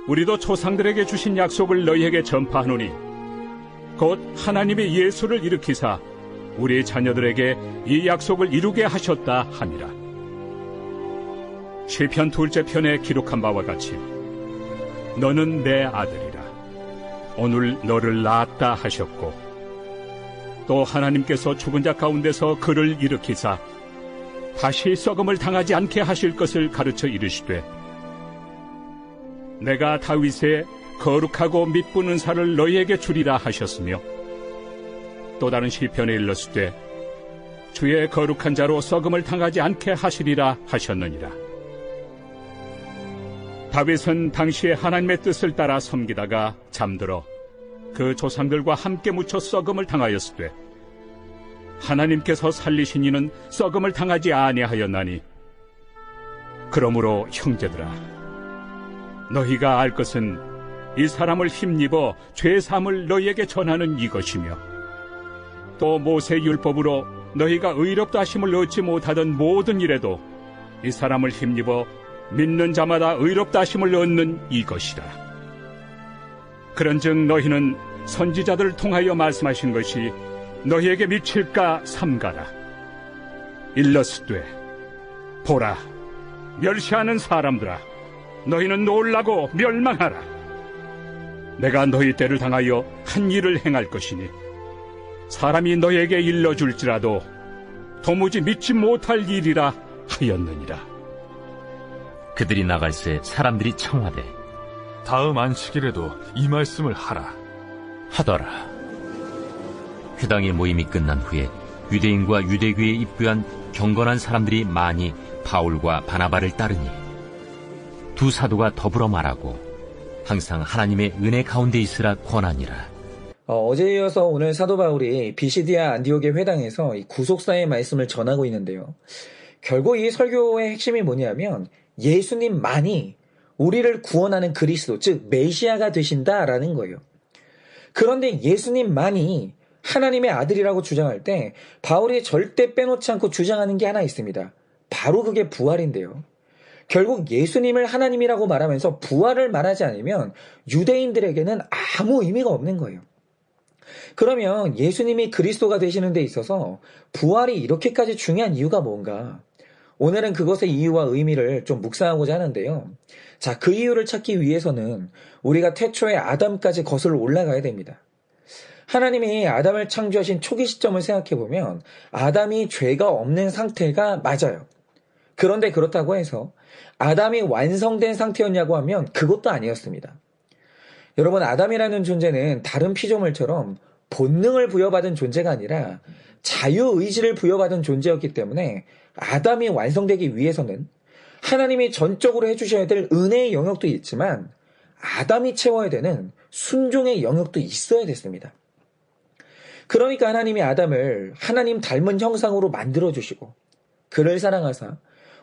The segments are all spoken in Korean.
우리도 조상들에게 주신 약속을 너희에게 전파하노니 곧 하나님이 예수를 일으키사 우리 자녀들에게 이 약속을 이루게 하셨다 함이라. 시편 2째 편에 기록한 바와 같이 너는 내 아들이라 오늘 너를 낳았다 하셨고, 또 하나님께서 죽은 자 가운데서 그를 일으키사 다시 썩음을 당하지 않게 하실 것을 가르쳐 이르시되, 내가 다윗의 거룩하고 믿부는 살을 너희에게 주리라 하셨으며, 또 다른 시편에 일렀으되 주의 거룩한 자로 썩음을 당하지 않게 하시리라 하셨느니라. 다윗은 당시에 하나님의 뜻을 따라 섬기다가 잠들어 그 조상들과 함께 묻혀 썩음을 당하였으되, 하나님께서 살리신 이는 썩음을 당하지 아니하였나니, 그러므로 형제들아, 너희가 알 것은 이 사람을 힘입어 죄사함을 너희에게 전하는 이것이며, 또 모세 율법으로 너희가 의롭다 하심을 얻지 못하던 모든 일에도 이 사람을 힘입어 믿는 자마다 의롭다 하심을 얻는 이것이라. 그런즉 너희는 선지자들을 통하여 말씀하신 것이 너희에게 미칠까 삼가라. 일러스되 보라, 멸시하는 사람들아, 너희는 놀라고 멸망하라. 내가 너희 때를 당하여 한 일을 행할 것이니 사람이 너희에게 일러줄지라도 도무지 믿지 못할 일이라 하였느니라. 그들이 나갈새 사람들이 청하되 다음 안식일에도 이 말씀을 하라 하더라. 회당의 모임이 끝난 후에 유대인과 유대교에 입교한 경건한 사람들이 많이 바울과 바나바를 따르니 두 사도가 더불어 말하고 항상 하나님의 은혜 가운데 있으라 권하니라. 어제에 이어서 오늘 사도 바울이 비시디아 안디옥의 회당에서 이 구속사의 말씀을 전하고 있는데요. 결국 이 설교의 핵심이 뭐냐면 예수님만이 우리를 구원하는 그리스도, 즉 메시아가 되신다라는 거예요. 그런데 예수님만이 하나님의 아들이라고 주장할 때 바울이 절대 빼놓지 않고 주장하는 게 하나 있습니다. 바로 그게 부활인데요. 결국 예수님을 하나님이라고 말하면서 부활을 말하지 않으면 유대인들에게는 아무 의미가 없는 거예요. 그러면 예수님이 그리스도가 되시는 데 있어서 부활이 이렇게까지 중요한 이유가 뭔가? 오늘은 그것의 이유와 의미를 좀 묵상하고자 하는데요. 자, 그 이유를 찾기 위해서는 우리가 태초의 아담까지 거슬러 올라가야 됩니다. 하나님이 아담을 창조하신 초기 시점을 생각해보면 아담이 죄가 없는 상태가 맞아요. 그런데 그렇다고 해서 아담이 완성된 상태였냐고 하면 그것도 아니었습니다. 여러분, 아담이라는 존재는 다른 피조물처럼 본능을 부여받은 존재가 아니라 자유의지를 부여받은 존재였기 때문에 아담이 완성되기 위해서는 하나님이 전적으로 해주셔야 될 은혜의 영역도 있지만 아담이 채워야 되는 순종의 영역도 있어야 됐습니다. 그러니까 하나님이 아담을 하나님 닮은 형상으로 만들어주시고 그를 사랑하사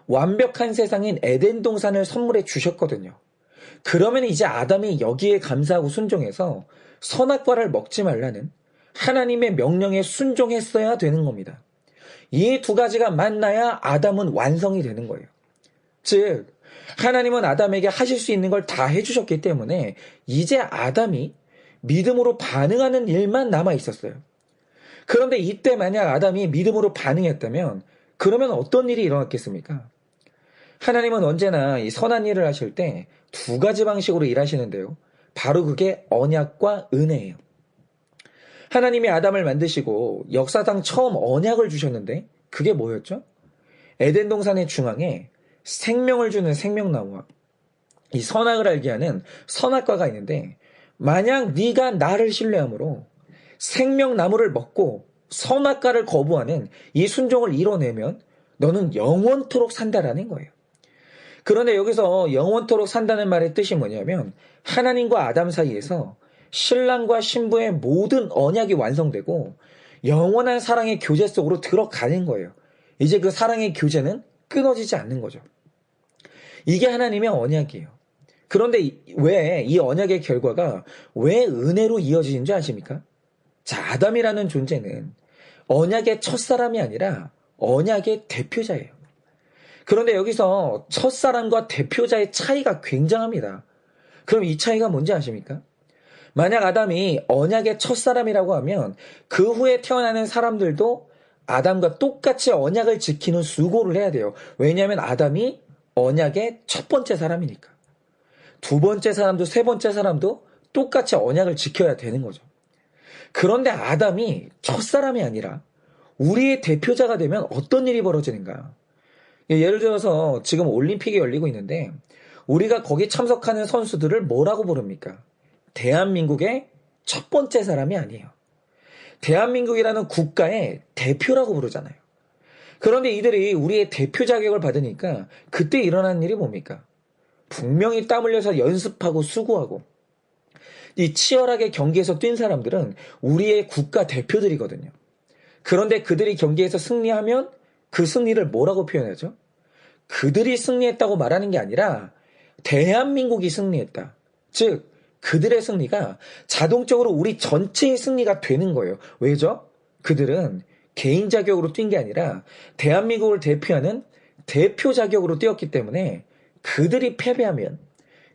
완벽한 세상인 에덴 동산을 선물해 주셨거든요. 그러면 이제 아담이 여기에 감사하고 순종해서 선악과를 먹지 말라는 하나님의 명령에 순종했어야 되는 겁니다. 이 두 가지가 만나야 아담은 완성이 되는 거예요. 즉 하나님은 아담에게 하실 수 있는 걸 다 해주셨기 때문에 이제 아담이 믿음으로 반응하는 일만 남아 있었어요. 그런데 이때 만약 아담이 믿음으로 반응했다면 그러면 어떤 일이 일어났겠습니까? 하나님은 언제나 이 선한 일을 하실 때 두 가지 방식으로 일하시는데요. 바로 그게 언약과 은혜예요. 하나님이 아담을 만드시고 역사상 처음 언약을 주셨는데 그게 뭐였죠? 에덴 동산의 중앙에 생명을 주는 생명나무와 이 선악을 알게 하는 선악과가 있는데 만약 네가 나를 신뢰함으로 생명나무를 먹고 선악과를 거부하는 이 순종을 이뤄내면 너는 영원토록 산다라는 거예요. 그런데 여기서 영원토록 산다는 말의 뜻이 뭐냐면 하나님과 아담 사이에서 신랑과 신부의 모든 언약이 완성되고 영원한 사랑의 교제 속으로 들어가는 거예요. 이제 그 사랑의 교제는 끊어지지 않는 거죠. 이게 하나님의 언약이에요. 그런데 왜 이 언약의 결과가 왜 은혜로 이어지는 줄 아십니까? 자, 아담이라는 존재는 언약의 첫사람이 아니라 언약의 대표자예요. 그런데 여기서 첫사람과 대표자의 차이가 굉장합니다. 그럼 이 차이가 뭔지 아십니까? 만약 아담이 언약의 첫사람이라고 하면 그 후에 태어나는 사람들도 아담과 똑같이 언약을 지키는 수고를 해야 돼요. 왜냐하면 아담이 언약의 첫 번째 사람이니까. 두 번째 사람도 세 번째 사람도 똑같이 언약을 지켜야 되는 거죠. 그런데 아담이 첫사람이 아니라 우리의 대표자가 되면 어떤 일이 벌어지는가? 예를 들어서 지금 올림픽이 열리고 있는데 우리가 거기 참석하는 선수들을 뭐라고 부릅니까? 대한민국의 첫 번째 사람이 아니에요. 대한민국이라는 국가의 대표라고 부르잖아요. 그런데 이들이 우리의 대표 자격을 받으니까 그때 일어나는 일이 뭡니까? 분명히 땀 흘려서 연습하고 수고하고 이 치열하게 경기에서 뛴 사람들은 우리의 국가 대표들이거든요. 그런데 그들이 경기에서 승리하면 그 승리를 뭐라고 표현하죠? 그들이 승리했다고 말하는 게 아니라 대한민국이 승리했다. 즉 그들의 승리가 자동적으로 우리 전체의 승리가 되는 거예요. 왜죠? 그들은 개인 자격으로 뛴 게 아니라 대한민국을 대표하는 대표 자격으로 뛰었기 때문에 그들이 패배하면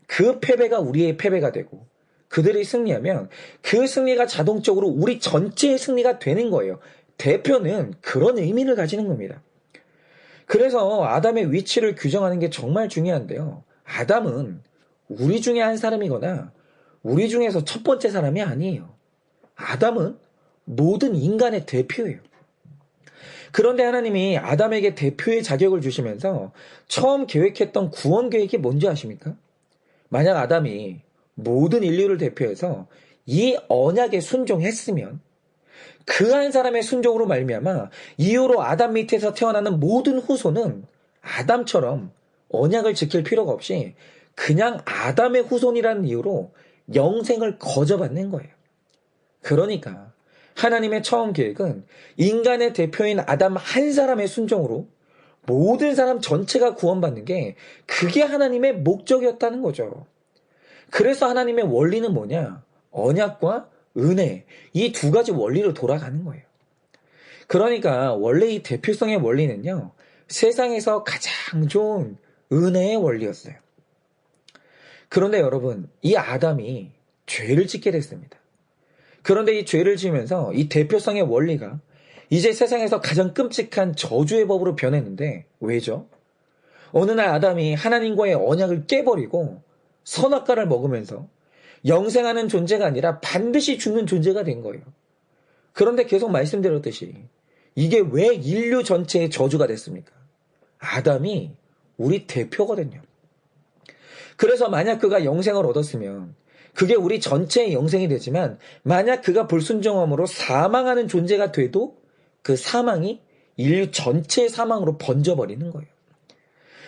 그 패배가 우리의 패배가 되고 그들이 승리하면 그 승리가 자동적으로 우리 전체의 승리가 되는 거예요. 대표는 그런 의미를 가지는 겁니다. 그래서 아담의 위치를 규정하는 게 정말 중요한데요. 아담은 우리 중에 한 사람이거나 우리 중에서 첫 번째 사람이 아니에요. 아담은 모든 인간의 대표예요. 그런데 하나님이 아담에게 대표의 자격을 주시면서 처음 계획했던 구원 계획이 뭔지 아십니까? 만약 아담이 모든 인류를 대표해서 이 언약에 순종했으면 그 한 사람의 순종으로 말미암아 이후로 아담 밑에서 태어나는 모든 후손은 아담처럼 언약을 지킬 필요가 없이 그냥 아담의 후손이라는 이유로 영생을 거저받는 거예요. 그러니까 하나님의 처음 계획은 인간의 대표인 아담 한 사람의 순종으로 모든 사람 전체가 구원받는 게 그게 하나님의 목적이었다는 거죠. 그래서 하나님의 원리는 뭐냐? 언약과 은혜, 이 두 가지 원리로 돌아가는 거예요. 그러니까 원래 이 대표성의 원리는요, 세상에서 가장 좋은 은혜의 원리였어요. 그런데 여러분, 이 아담이 죄를 짓게 됐습니다. 그런데 이 죄를 지으면서 이 대표성의 원리가 이제 세상에서 가장 끔찍한 저주의 법으로 변했는데 왜죠? 어느 날 아담이 하나님과의 언약을 깨버리고 선악과를 먹으면서 영생하는 존재가 아니라 반드시 죽는 존재가 된 거예요. 그런데 계속 말씀드렸듯이 이게 왜 인류 전체의 저주가 됐습니까? 아담이 우리 대표거든요. 그래서 만약 그가 영생을 얻었으면 그게 우리 전체의 영생이 되지만 만약 그가 불순종함으로 사망하는 존재가 돼도 그 사망이 인류 전체의 사망으로 번져버리는 거예요.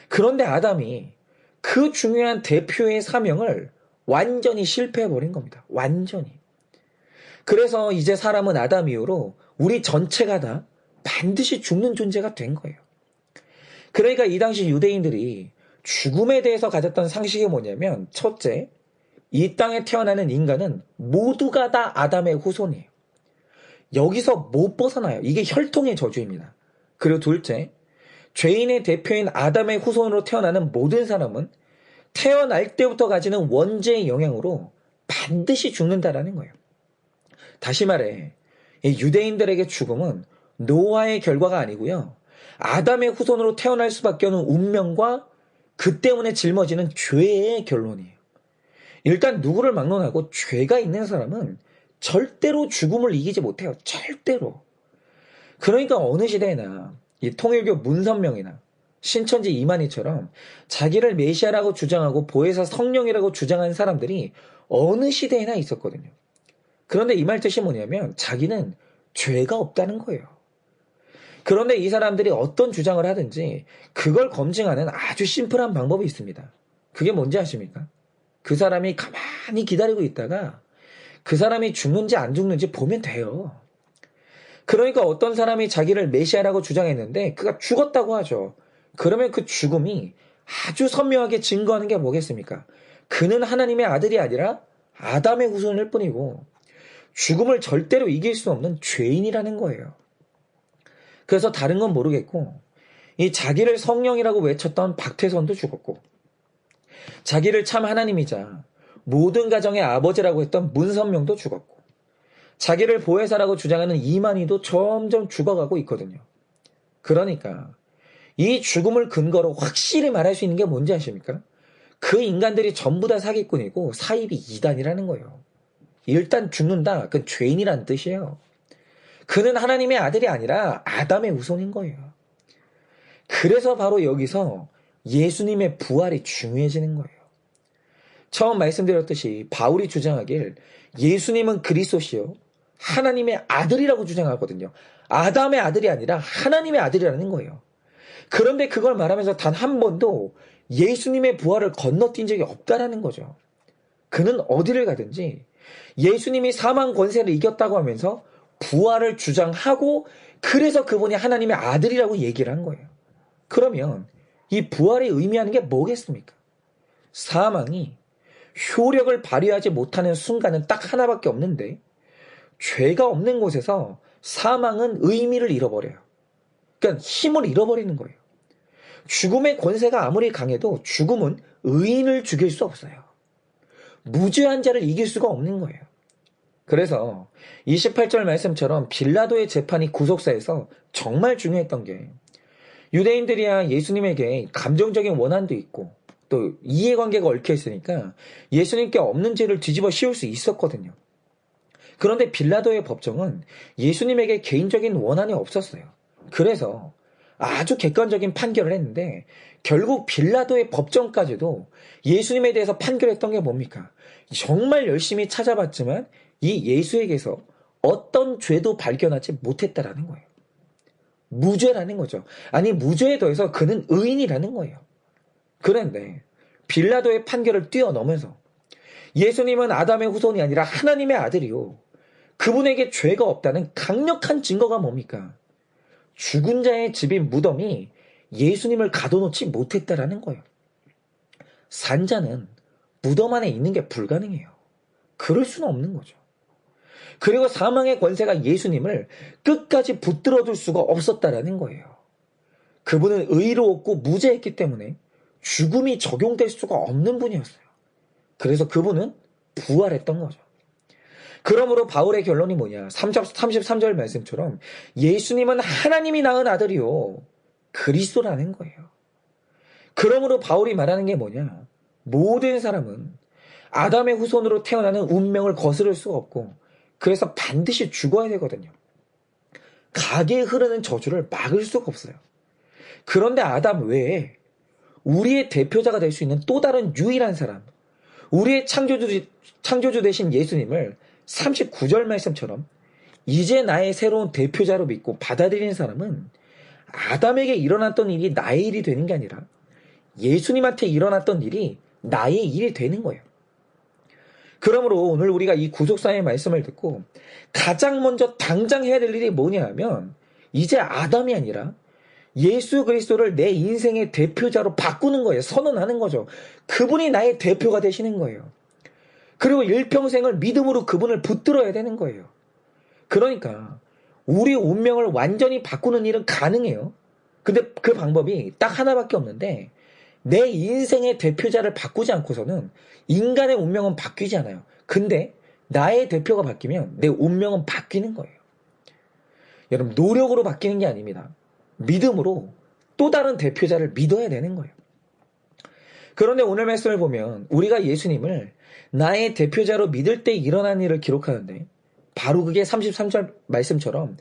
그런데 아담이 그 중요한 대표의 사명을 완전히 실패해버린 겁니다. 완전히. 그래서 이제 사람은 아담 이후로 우리 전체가 다 반드시 죽는 존재가 된 거예요. 그러니까 이 당시 유대인들이 죽음에 대해서 가졌던 상식이 뭐냐면 첫째, 이 땅에 태어나는 인간은 모두가 다 아담의 후손이에요. 여기서 못 벗어나요. 이게 혈통의 저주입니다. 그리고 둘째, 죄인의 대표인 아담의 후손으로 태어나는 모든 사람은 태어날 때부터 가지는 원죄의 영향으로 반드시 죽는다라는 거예요. 다시 말해, 이 유대인들에게 죽음은 노아의 결과가 아니고요. 아담의 후손으로 태어날 수밖에 없는 운명과 그 때문에 짊어지는 죄의 결론이에요. 일단 누구를 막론하고 죄가 있는 사람은 절대로 죽음을 이기지 못해요. 절대로. 그러니까 어느 시대나 이 통일교 문선명이나 신천지 이만희처럼 자기를 메시아라고 주장하고 보혜사 성령이라고 주장하는 사람들이 어느 시대에나 있었거든요. 그런데 이 말 뜻이 뭐냐면 자기는 죄가 없다는 거예요. 그런데 이 사람들이 어떤 주장을 하든지 그걸 검증하는 아주 심플한 방법이 있습니다. 그게 뭔지 아십니까? 그 사람이 가만히 기다리고 있다가 그 사람이 죽는지 안 죽는지 보면 돼요. 그러니까 어떤 사람이 자기를 메시아라고 주장했는데 그가 죽었다고 하죠. 그러면 그 죽음이 아주 선명하게 증거하는 게 뭐겠습니까? 그는 하나님의 아들이 아니라 아담의 후손일 뿐이고 죽음을 절대로 이길 수 없는 죄인이라는 거예요. 그래서 다른 건 모르겠고 이 자기를 성령이라고 외쳤던 박태선도 죽었고, 자기를 참 하나님이자 모든 가정의 아버지라고 했던 문선명도 죽었고, 자기를 보혜사라고 주장하는 이만희도 점점 죽어가고 있거든요. 그러니까 이 죽음을 근거로 확실히 말할 수 있는 게 뭔지 아십니까? 그 인간들이 전부 다 사기꾼이고 사입이 이단이라는 거예요. 일단 죽는다, 그건 죄인이란 뜻이에요. 그는 하나님의 아들이 아니라 아담의 후손인 거예요. 그래서 바로 여기서 예수님의 부활이 중요해지는 거예요. 처음 말씀드렸듯이 바울이 주장하길 예수님은 그리스도시요 하나님의 아들이라고 주장하거든요. 아담의 아들이 아니라 하나님의 아들이라는 거예요. 그런데 그걸 말하면서 단 한 번도 예수님의 부활을 건너뛴 적이 없다라는 거죠. 그는 어디를 가든지 예수님이 사망 권세를 이겼다고 하면서 부활을 주장하고, 그래서 그분이 하나님의 아들이라고 얘기를 한 거예요. 그러면 이 부활이 의미하는 게 뭐겠습니까? 사망이 효력을 발휘하지 못하는 순간은 딱 하나밖에 없는데, 죄가 없는 곳에서 사망은 의미를 잃어버려요. 그러니까 힘을 잃어버리는 거예요. 죽음의 권세가 아무리 강해도 죽음은 의인을 죽일 수 없어요. 무죄한 자를 이길 수가 없는 거예요. 그래서 28절 말씀처럼 빌라도의 재판이 구속사에서 정말 중요했던 게, 유대인들이야 예수님에게 감정적인 원한도 있고 또 이해관계가 얽혀 있으니까 예수님께 없는 죄를 뒤집어 씌울 수 있었거든요. 그런데 빌라도의 법정은 예수님에게 개인적인 원한이 없었어요. 그래서 아주 객관적인 판결을 했는데, 결국 빌라도의 법정까지도 예수님에 대해서 판결했던 게 뭡니까? 정말 열심히 찾아봤지만 이 예수에게서 어떤 죄도 발견하지 못했다라는 거예요. 무죄라는 거죠. 아니, 무죄에 더해서 그는 의인이라는 거예요. 그런데 빌라도의 판결을 뛰어넘어서 예수님은 아담의 후손이 아니라 하나님의 아들이요, 그분에게 죄가 없다는 강력한 증거가 뭡니까? 죽은 자의 집인 무덤이 예수님을 가둬놓지 못했다라는 거예요. 산자는 무덤 안에 있는 게 불가능해요. 그럴 수는 없는 거죠. 그리고 사망의 권세가 예수님을 끝까지 붙들어둘 수가 없었다라는 거예요. 그분은 의로웠고 무죄했기 때문에 죽음이 적용될 수가 없는 분이었어요. 그래서 그분은 부활했던 거죠. 그러므로 바울의 결론이 뭐냐? 33절 말씀처럼 예수님은 하나님이 낳은 아들이요, 그리스도라는 거예요. 그러므로 바울이 말하는 게 뭐냐? 모든 사람은 아담의 후손으로 태어나는 운명을 거스를 수가 없고, 그래서 반드시 죽어야 되거든요. 가게에 흐르는 저주를 막을 수가 없어요. 그런데 아담 외에 우리의 대표자가 될 수 있는 또 다른 유일한 사람, 우리의 창조주 되신 예수님을 39절 말씀처럼 이제 나의 새로운 대표자로 믿고 받아들이는 사람은 아담에게 일어났던 일이 나의 일이 되는 게 아니라 예수님한테 일어났던 일이 나의 일이 되는 거예요. 그러므로 오늘 우리가 이 구속사의 말씀을 듣고 가장 먼저 당장 해야 될 일이 뭐냐 하면, 이제 아담이 아니라 예수 그리스도를 내 인생의 대표자로 바꾸는 거예요. 선언하는 거죠. 그분이 나의 대표가 되시는 거예요. 그리고 일평생을 믿음으로 그분을 붙들어야 되는 거예요. 그러니까 우리 운명을 완전히 바꾸는 일은 가능해요. 근데 그 방법이 딱 하나밖에 없는데, 내 인생의 대표자를 바꾸지 않고서는 인간의 운명은 바뀌지 않아요. 근데 나의 대표가 바뀌면 내 운명은 바뀌는 거예요. 여러분, 노력으로 바뀌는 게 아닙니다. 믿음으로 또 다른 대표자를 믿어야 되는 거예요. 그런데 오늘 말씀을 보면 우리가 예수님을 나의 대표자로 믿을 때 일어난 일을 기록하는데, 바로 그게 33절 말씀처럼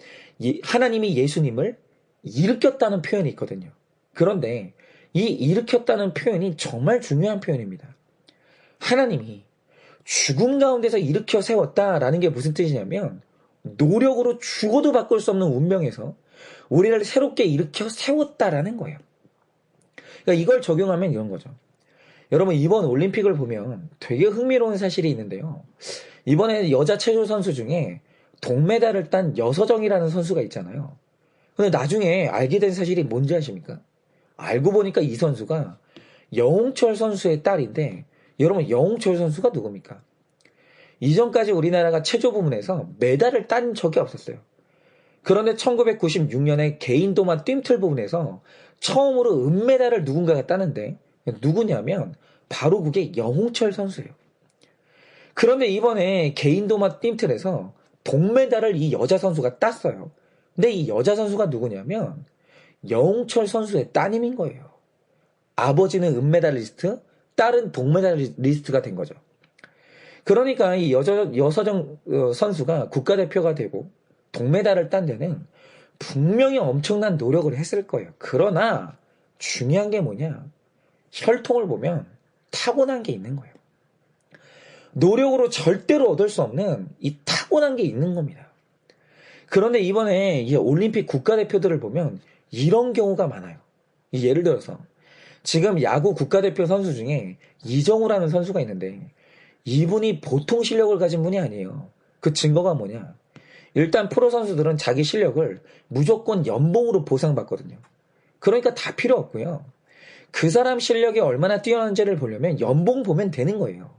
하나님이 예수님을 일으켰다는 표현이 있거든요. 그런데 이 일으켰다는 표현이 정말 중요한 표현입니다. 하나님이 죽음 가운데서 일으켜 세웠다라는 게 무슨 뜻이냐면, 노력으로 죽어도 바꿀 수 없는 운명에서 우리를 새롭게 일으켜 세웠다라는 거예요. 그러니까 이걸 적용하면 이런 거죠. 여러분, 이번 올림픽을 보면 되게 흥미로운 사실이 있는데요. 이번에 여자 체조 선수 중에 동메달을 딴 여서정이라는 선수가 있잖아요. 근데 나중에 알게 된 사실이 뭔지 아십니까? 알고 보니까 이 선수가 여홍철 선수의 딸인데, 여러분, 여홍철 선수가 누굽니까? 이전까지 우리나라가 체조 부문에서 메달을 딴 적이 없었어요. 그런데 1996년에 개인 도마 뜀틀 부분에서 처음으로 은메달을 누군가가 따는데 누구냐면 바로 그게 영홍철 선수예요. 그런데 이번에 개인 도마 뜀틀에서 동메달을 이 여자 선수가 땄어요. 근데 이 여자 선수가 누구냐면 영홍철 선수의 따님인 거예요. 아버지는 은메달리스트, 딸은 동메달리스트가 된 거죠. 그러니까 이 여서정 선수가 국가대표가 되고 동메달을 딴 데는 분명히 엄청난 노력을 했을 거예요. 그러나 중요한 게 뭐냐? 혈통을 보면 타고난 게 있는 거예요. 노력으로 절대로 얻을 수 없는 이 타고난 게 있는 겁니다. 그런데 이번에 이 올림픽 국가대표들을 보면 이런 경우가 많아요. 예를 들어서 지금 야구 국가대표 선수 중에 이정우라는 선수가 있는데 이분이 보통 실력을 가진 분이 아니에요. 그 증거가 뭐냐? 일단 프로 선수들은 자기 실력을 무조건 연봉으로 보상받거든요. 그러니까 다 필요 없고요. 그 사람 실력이 얼마나 뛰어난지를 보려면 연봉 보면 되는 거예요.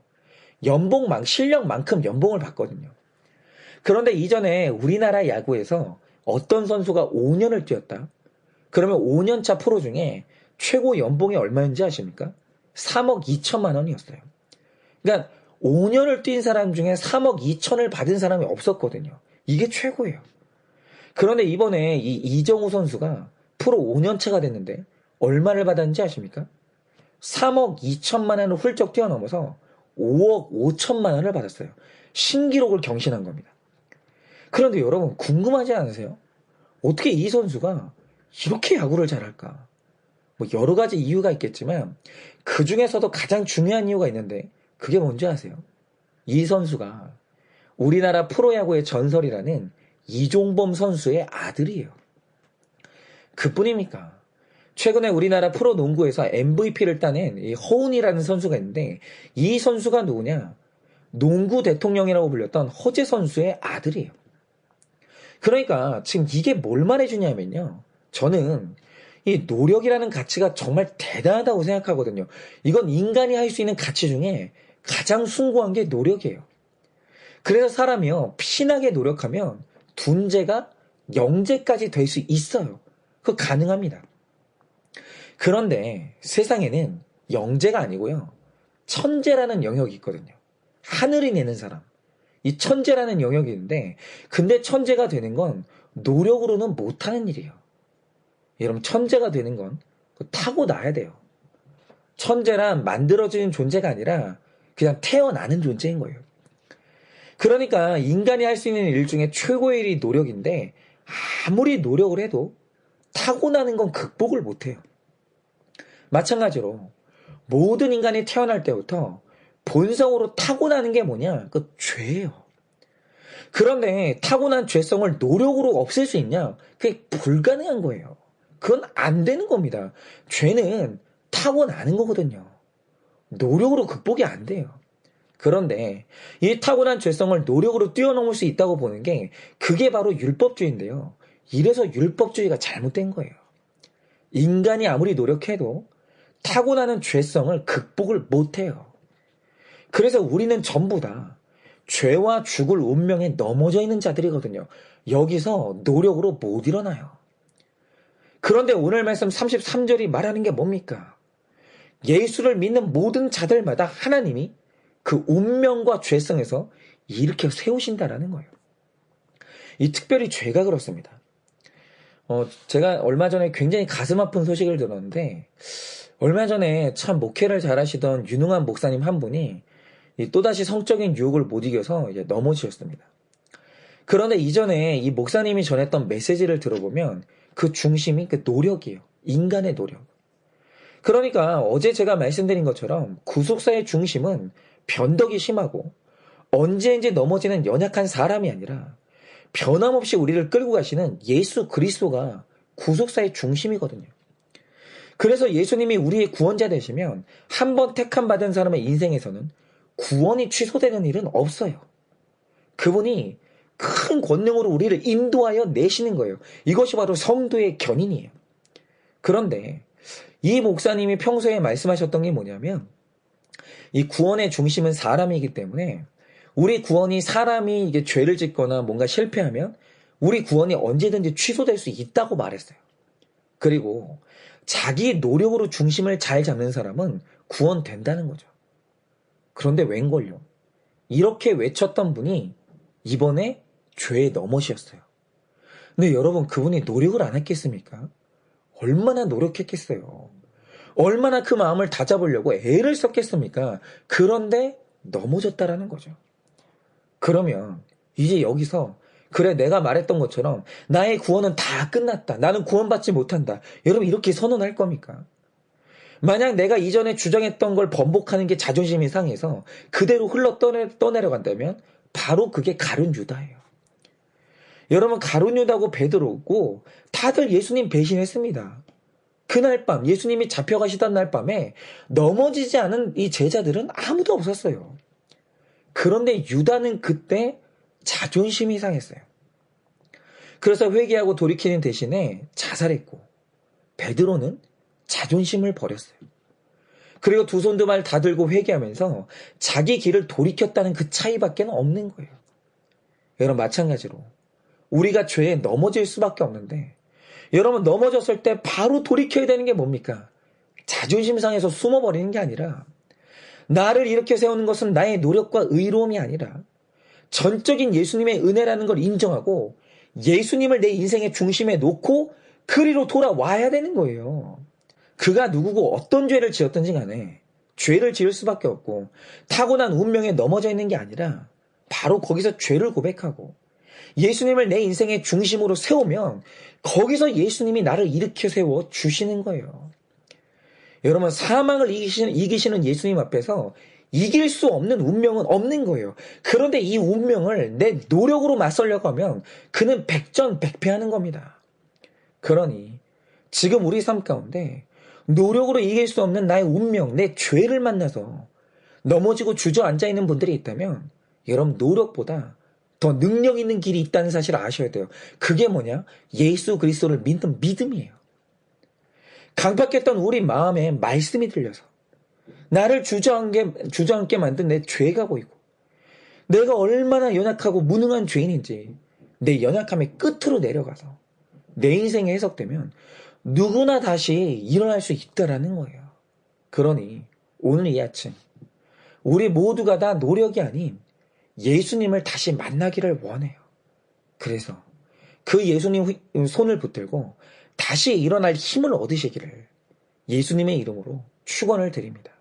실력만큼 연봉을 받거든요. 그런데 이전에 우리나라 야구에서 어떤 선수가 5년을 뛰었다? 그러면 5년차 프로 중에 최고 연봉이 얼마인지 아십니까? 3억 2천만 원이었어요. 그러니까 5년을 뛴 사람 중에 3억 2천을 받은 사람이 없었거든요. 이게 최고예요. 그런데 이번에 이 이정우 선수가 프로 5년차가 됐는데 얼마를 받았는지 아십니까? 3억 2천만 원을 훌쩍 뛰어넘어서 5억 5천만 원을 받았어요. 신기록을 경신한 겁니다. 그런데 여러분 궁금하지 않으세요? 어떻게 이 선수가 이렇게 야구를 잘할까? 뭐 여러 가지 이유가 있겠지만 그 중에서도 가장 중요한 이유가 있는데 그게 뭔지 아세요? 이 선수가 우리나라 프로야구의 전설이라는 이종범 선수의 아들이에요. 그뿐입니까? 최근에 우리나라 프로농구에서 MVP를 따낸 이 허운이라는 선수가 있는데 이 선수가 누구냐? 농구 대통령이라고 불렸던 허재 선수의 아들이에요. 그러니까 지금 이게 뭘 말해주냐면요. 저는 이 노력이라는 가치가 정말 대단하다고 생각하거든요. 이건 인간이 할 수 있는 가치 중에 가장 숭고한 게 노력이에요. 그래서 사람이요, 피나게 노력하면 둔재가 영재까지 될 수 있어요. 그거 가능합니다. 그런데 세상에는 영재가 아니고요, 천재라는 영역이 있거든요. 하늘이 내는 사람. 이 천재라는 영역이 있는데, 근데 천재가 되는 건 노력으로는 못하는 일이에요. 여러분, 천재가 되는 건 타고나야 돼요. 천재란 만들어지는 존재가 아니라 그냥 태어나는 존재인 거예요. 그러니까 인간이 할 수 있는 일 중에 최고의 일이 노력인데 아무리 노력을 해도 타고나는 건 극복을 못해요. 마찬가지로 모든 인간이 태어날 때부터 본성으로 타고나는 게 뭐냐? 그 죄예요. 그런데 타고난 죄성을 노력으로 없앨 수 있냐? 그게 불가능한 거예요. 그건 안 되는 겁니다. 죄는 타고나는 거거든요. 노력으로 극복이 안 돼요. 그런데 이 타고난 죄성을 노력으로 뛰어넘을 수 있다고 보는 게 그게 바로 율법주의인데요. 이래서 율법주의가 잘못된 거예요. 인간이 아무리 노력해도 타고나는 죄성을 극복을 못해요. 그래서 우리는 전부 다 죄와 죽을 운명에 넘어져 있는 자들이거든요. 여기서 노력으로 못 일어나요. 그런데 오늘 말씀 33절이 말하는 게 뭡니까? 예수를 믿는 모든 자들마다 하나님이 그 운명과 죄성에서 일으켜 세우신다라는 거예요. 이 특별히 죄가 그렇습니다. 제가 얼마 전에 굉장히 가슴 아픈 소식을 들었는데, 얼마 전에 참 목회를 잘하시던 유능한 목사님 한 분이 또다시 성적인 유혹을 못 이겨서 이제 넘어지셨습니다. 그런데 이전에 이 목사님이 전했던 메시지를 들어보면 그 중심이 그 노력이에요. 인간의 노력. 그러니까 어제 제가 말씀드린 것처럼 구속사의 중심은 변덕이 심하고 언제인지 넘어지는 연약한 사람이 아니라 변함없이 우리를 끌고 가시는 예수 그리스도가 구속사의 중심이거든요. 그래서 예수님이 우리의 구원자 되시면 한 번 택함 받은 사람의 인생에서는 구원이 취소되는 일은 없어요. 그분이 큰 권능으로 우리를 인도하여 내시는 거예요. 이것이 바로 성도의 견인이에요. 그런데 이 목사님이 평소에 말씀하셨던 게 뭐냐면 이 구원의 중심은 사람이기 때문에 우리 구원이 사람이 이게 죄를 짓거나 뭔가 실패하면 우리 구원이 언제든지 취소될 수 있다고 말했어요. 그리고 자기 노력으로 중심을 잘 잡는 사람은 구원된다는 거죠. 그런데 웬걸요? 이렇게 외쳤던 분이 이번에 죄에 넘어지셨어요. 근데 여러분, 그분이 노력을 안 했겠습니까? 얼마나 노력했겠어요. 얼마나 그 마음을 다잡으려고 애를 썼겠습니까? 그런데 넘어졌다라는 거죠. 그러면 이제 여기서 그래, 내가 말했던 것처럼 나의 구원은 다 끝났다, 나는 구원받지 못한다, 여러분 이렇게 선언할 겁니까? 만약 내가 이전에 주장했던 걸 번복하는 게 자존심이 상해서 그대로 흘러 떠내려간다면 바로 그게 가룟 유다예요. 여러분, 가룟 유다고 베드로고 다들 예수님 배신했습니다. 그날 밤, 예수님이 잡혀가시던 날 밤에 넘어지지 않은 이 제자들은 아무도 없었어요. 그런데 유다는 그때 자존심이 상했어요. 그래서 회개하고 돌이키는 대신에 자살했고, 베드로는 자존심을 버렸어요. 그리고 두 손 두 발 다 들고 회개하면서 자기 길을 돌이켰다는 그 차이밖에 없는 거예요. 여러분, 마찬가지로 우리가 죄에 넘어질 수밖에 없는데, 여러분, 넘어졌을 때 바로 돌이켜야 되는 게 뭡니까? 자존심 상해서 숨어버리는 게 아니라, 나를 일으켜 세우는 것은 나의 노력과 의로움이 아니라 전적인 예수님의 은혜라는 걸 인정하고 예수님을 내 인생의 중심에 놓고 그리로 돌아와야 되는 거예요. 그가 누구고 어떤 죄를 지었든지 간에 죄를 지을 수밖에 없고 타고난 운명에 넘어져 있는 게 아니라 바로 거기서 죄를 고백하고 예수님을 내 인생의 중심으로 세우면 거기서 예수님이 나를 일으켜 세워 주시는 거예요. 여러분, 사망을 이기시는 예수님 앞에서 이길 수 없는 운명은 없는 거예요. 그런데 이 운명을 내 노력으로 맞서려고 하면 그는 백전백패하는 겁니다. 그러니 지금 우리 삶 가운데 노력으로 이길 수 없는 나의 운명, 내 죄를 만나서 넘어지고 주저앉아 있는 분들이 있다면 여러분, 노력보다 더 능력 있는 길이 있다는 사실을 아셔야 돼요. 그게 뭐냐? 예수 그리스도를 믿는 믿음이에요. 강박했던 우리 마음에 말씀이 들려서 나를 주저앉게 만든 내 죄가 보이고 내가 얼마나 연약하고 무능한 죄인인지 내 연약함의 끝으로 내려가서 내 인생에 해석되면 누구나 다시 일어날 수 있다라는 거예요. 그러니 오늘 이 아침 우리 모두가 다 노력이 아닌 예수님을 다시 만나기를 원해요. 그래서 그 예수님 손을 붙들고 다시 일어날 힘을 얻으시기를 예수님의 이름으로 축원을 드립니다.